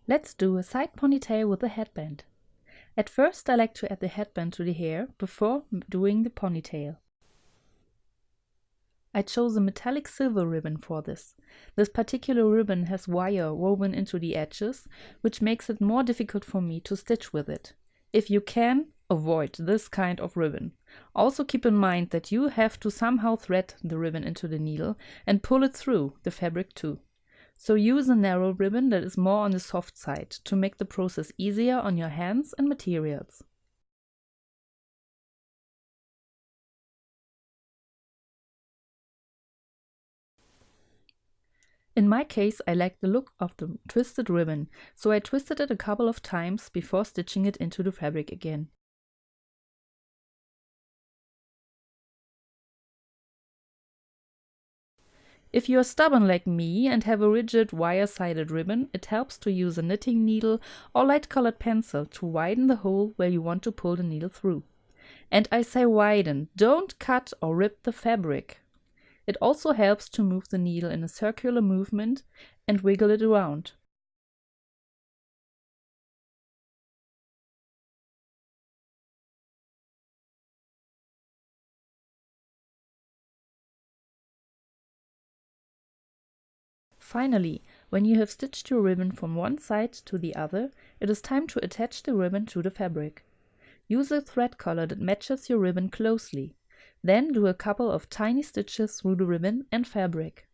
Let's do a side ponytail with a headband. At first I like to add the headband to the hair before doing the ponytail. I chose a metallic silver ribbon for this. This particular ribbon has wire woven into the edges, which makes it more difficult for me to stitch with it. If you can, avoid this kind of ribbon. Also keep in mind that you have to somehow thread the ribbon into the needle and pull it through the fabric too. So use a narrow ribbon that is more on the soft side to make the process easier on your hands and materials. In my case, I like the look of the twisted ribbon, so I twisted it a couple of times before stitching it into the fabric again. If you are stubborn like me and have a rigid wire-sided ribbon, it helps to use a knitting needle or light-colored pencil to widen the hole where you want to pull the needle through. And I say widen, don't cut or rip the fabric. It also helps to move the needle in a circular movement and wiggle it around. Finally, when you have stitched your ribbon from one side to the other, it is time to attach the ribbon to the fabric. Use a thread color that matches your ribbon closely. Then do a couple of tiny stitches through the ribbon and fabric.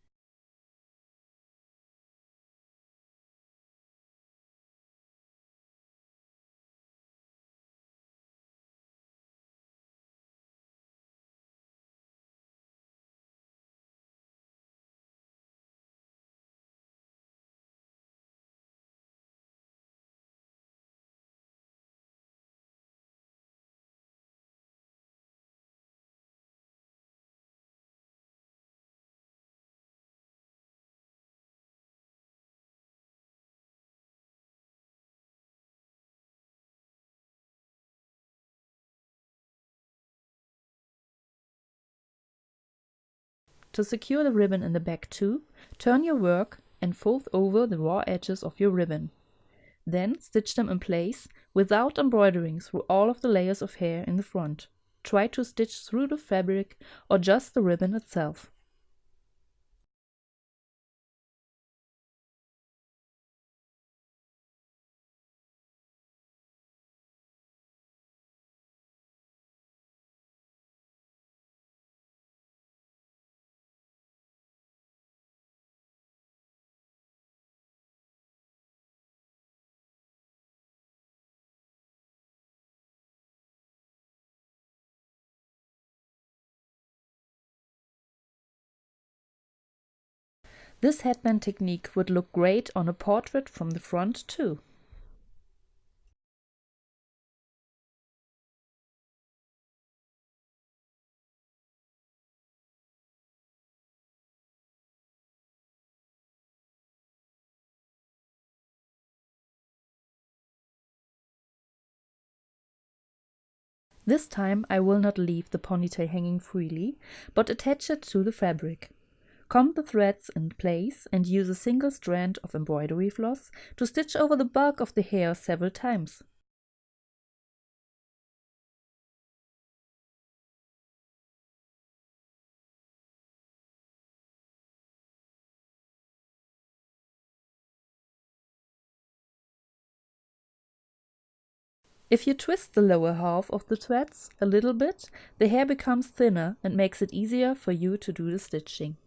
To secure the ribbon in the back too, turn your work and fold over the raw edges of your ribbon. Then stitch them in place without embroidering through all of the layers of hair in the front. Try to stitch through the fabric or just the ribbon itself. This headband technique would look great on a portrait from the front too. This time I will not leave the ponytail hanging freely, but attach it to the fabric. Comb the threads in place and use a single strand of embroidery floss to stitch over the bulk of the hair several times. If you twist the lower half of the threads a little bit, the hair becomes thinner and makes it easier for you to do the stitching.